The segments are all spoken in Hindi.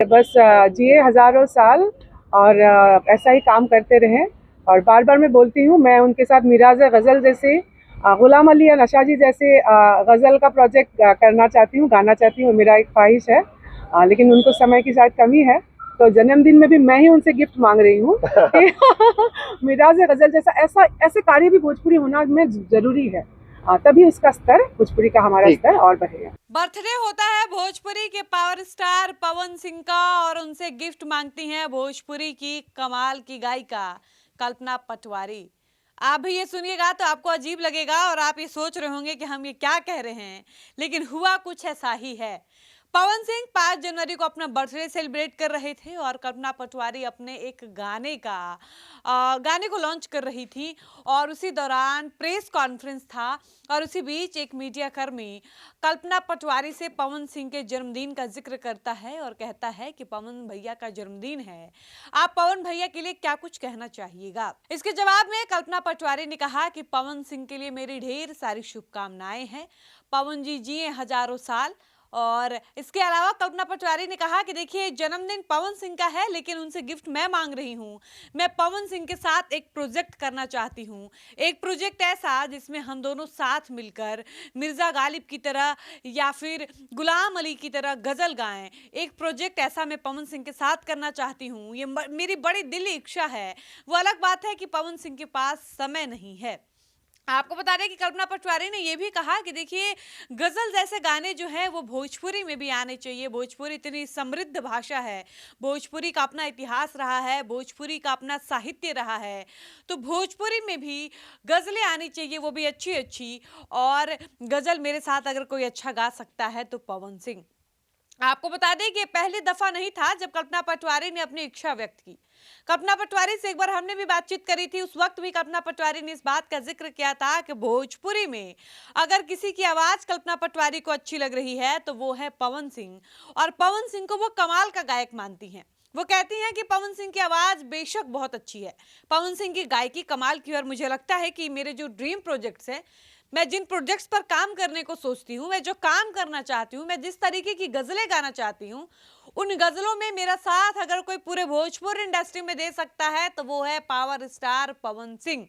बस जिए हज़ारों साल और ऐसा ही काम करते रहें। और बार बार मैं बोलती हूँ, मैं उनके साथ मिराज गज़ल जैसे, गुलाम अली या नशा जी जैसे गज़ल का प्रोजेक्ट करना चाहती हूँ, गाना चाहती हूँ, मेरा एक ख्वाहिश है। लेकिन उनको समय की शायद कमी है, तो जन्मदिन में भी मैं ही उनसे गिफ्ट मांग रही हूँ कि मिराज गज़ल जैसा ऐसे कार्य भी भोजपुरी होना में ज़रूरी है। तभी उसका स्तर, भोजपुरी का हमारा स्तर और बढ़ेगा। बर्थडे होता है भोजपुरी के पावर स्टार पवन सिंह का और उनसे गिफ्ट मांगती हैं भोजपुरी की कमाल की गायिका कल्पना पटवारी। आप भी ये सुनिएगा तो आपको अजीब लगेगा और आप ये सोच रहे होंगे कि हम ये क्या कह रहे हैं, लेकिन हुआ कुछ ऐसा ही है। पवन सिंह 5 जनवरी को अपना बर्थडे सेलिब्रेट कर रहे थे और कल्पना पटवारी अपने एक गाने को लॉन्च कर रही थी और उसी दौरान प्रेस कॉन्फ्रेंस था और उसी बीच एक मीडिया कर्मी कल्पना पटवारी से पवन सिंह के जन्मदिन का जिक्र करता है और कहता है कि पवन भैया का जन्मदिन है, आप पवन भैया के लिए क्या कुछ कहना चाहिएगा। इसके जवाब में कल्पना पटवारी ने कहा कि पवन सिंह के लिए मेरी ढेर सारी शुभकामनाएं हैं, पवन जी जिए हजारों साल। और इसके अलावा कल्पना पटवारी ने कहा कि देखिए जन्मदिन पवन सिंह का है, लेकिन उनसे गिफ्ट मैं मांग रही हूं। मैं पवन सिंह के साथ एक प्रोजेक्ट करना चाहती हूं, एक प्रोजेक्ट ऐसा जिसमें हम दोनों साथ मिलकर मिर्जा गालिब की तरह या फिर गुलाम अली की तरह गजल गाएं। एक प्रोजेक्ट ऐसा मैं पवन सिंह के साथ करना चाहती हूं, ये मेरी बड़ी दिली इच्छा है। वो अलग बात है कि पवन सिंह के पास समय नहीं है। आपको बता दें कि कल्पना पटवारी ने यह भी कहा कि देखिए गजल जैसे गाने जो हैं वो भोजपुरी में भी आने चाहिए। भोजपुरी इतनी समृद्ध भाषा है, भोजपुरी का अपना इतिहास रहा है, भोजपुरी का अपना साहित्य रहा है, तो भोजपुरी में भी गजलें आनी चाहिए, वो भी अच्छी अच्छी। और गजल मेरे साथ अगर कोई अच्छा गा सकता है तो पवन सिंह। आपको बता दें कि पहली दफा नहीं था जब कल्पना पटवारी ने अपनी इच्छा व्यक्त की। कल्पना पटवारी से एक बार हमने भी बातचीत करी थी, उस वक्त भी कल्पना पटवारी ने इस बात का जिक्र किया था कि भोजपुरी में अगर किसी की आवाज कल्पना पटवारी को अच्छी लग रही है तो वो है पवन सिंह, और पवन सिंह को वो कमाल का गायक मानती हैं। वो कहती हैं कि पवन सिंह की आवाज बेशक बहुत अच्छी है, पवन सिंह की गायकी कमाल की, और मुझे लगता है कि मेरे जो ड्रीम प्रोजेक्ट्स हैं, मैं जिन प्रोजेक्ट्स पर काम करने को सोचती हूँ, मैं जो काम करना चाहती हूँ, मैं जिस तरीके की गजलें गाना चाहती हूँ, उन गजलों में मेरा साथ अगर कोई पूरे भोजपुरी इंडस्ट्री में दे सकता है तो वो है पावर स्टार पवन सिंह।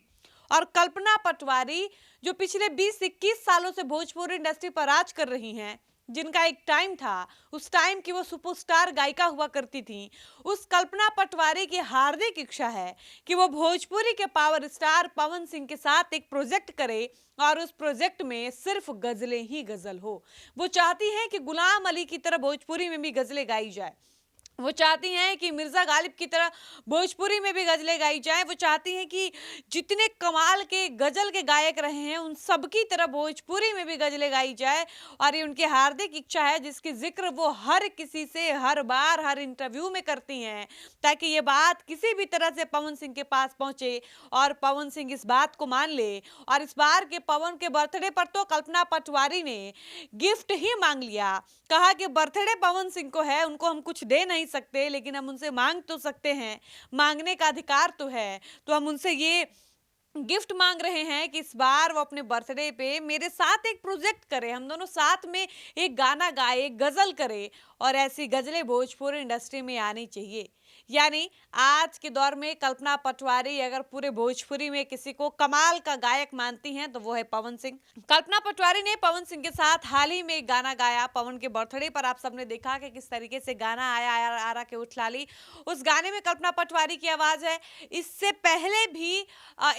और कल्पना पटवारी जो पिछले 20-21 सालों से भोजपुरी इंडस्ट्री पर राज कर रही हैं, जिनका एक टाइम था, उस टाइम की वो सुपरस्टार गायिका हुआ करती थी, उस कल्पना पटवारी की हार्दिक इच्छा है कि वो भोजपुरी के पावर स्टार पवन सिंह के साथ एक प्रोजेक्ट करे और उस प्रोजेक्ट में सिर्फ गजलें ही गजल हो। वो चाहती हैं कि गुलाम अली की तरह भोजपुरी में भी गजलें गाई जाए, वो चाहती हैं कि मिर्जा गालिब की तरह भोजपुरी में भी गजलें गाई जाएं। वो चाहती हैं कि जितने कमाल के गजल के गायक रहे हैं उन सब की तरह भोजपुरी में भी गजलें गाई जाए, और ये उनकी हार्दिक इच्छा है जिसकी जिक्र वो हर किसी से हर बार हर इंटरव्यू में करती हैं, ताकि ये बात किसी भी तरह से पवन सिंह के पास पहुंचे और पवन सिंह इस बात को मान ले। और इस बार के पवन के बर्थडे पर तो कल्पना पटवारी ने गिफ्ट ही मांग लिया। कहा कि बर्थडे पवन सिंह को है, उनको हम कुछ दे नहीं सकते, लेकिन हम उनसे मांग तो सकते हैं, मांगने का अधिकार तो है, तो हम उनसे ये गिफ्ट मांग रहे हैं कि इस बार वो अपने बर्थडे पे मेरे साथ एक प्रोजेक्ट करे, हम दोनों साथ में एक गाना गाए, एक गजल करे, और ऐसी गजलें भोजपुरी इंडस्ट्री में आनी चाहिए। यानी आज के दौर में कल्पना पटवारी अगर पूरे भोजपुरी में किसी को कमाल का गायक मानती हैं तो वो है पवन सिंह। कल्पना पटवारी ने पवन सिंह के साथ हाल ही में एक गाना गाया पवन के बर्थडे पर। आप सबने देखा कि किस तरीके से गाना आया आरा के उठ लाली, उस गाने में कल्पना पटवारी की आवाज है। इससे पहले भी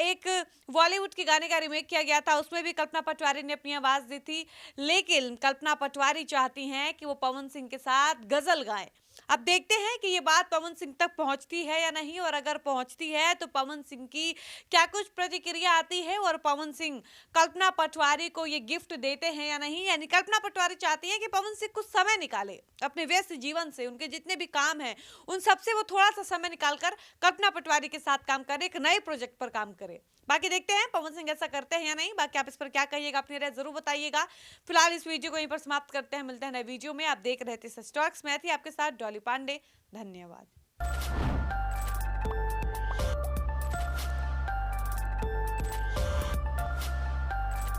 एक बॉलीवुड के गाने का रिमेक किया गया था, उसमें भी कल्पना पटवारी ने अपनी आवाज दी थी, लेकिन कल्पना पटवारी चाहती हैं कि वो पवन सिंह के साथ गजल गाएं। अब देखते हैं कि ये बात पवन सिंह तक पहुंचती है या नहीं, और अगर पहुंचती है तो पवन सिंह की क्या कुछ प्रतिक्रिया आती है और पवन सिंह कल्पना पटवारी को ये गिफ्ट देते हैं या नहीं। यानी कल्पना पटवारी चाहती हैं कि पवन सिंह कुछ समय निकाले अपने व्यस्त जीवन से, उनके जितने भी काम हैं उन सबसे वो थोड़ा सा समय निकालकर कल्पना पटवारी के साथ काम करे, एक नए प्रोजेक्ट पर काम करे। बाकी देखते हैं पवन सिंह ऐसा करते हैं या नहीं। बाकी आप इस पर क्या कहिएगा, अपनी राय जरूर बताइएगा। फिलहाल इस वीडियो को यहीं पर समाप्त करते हैं, मिलते हैं नए वीडियो में। आप देख रहे थे सच टॉक्स, मैं थी आपके साथ डॉली पांडे। धन्यवाद।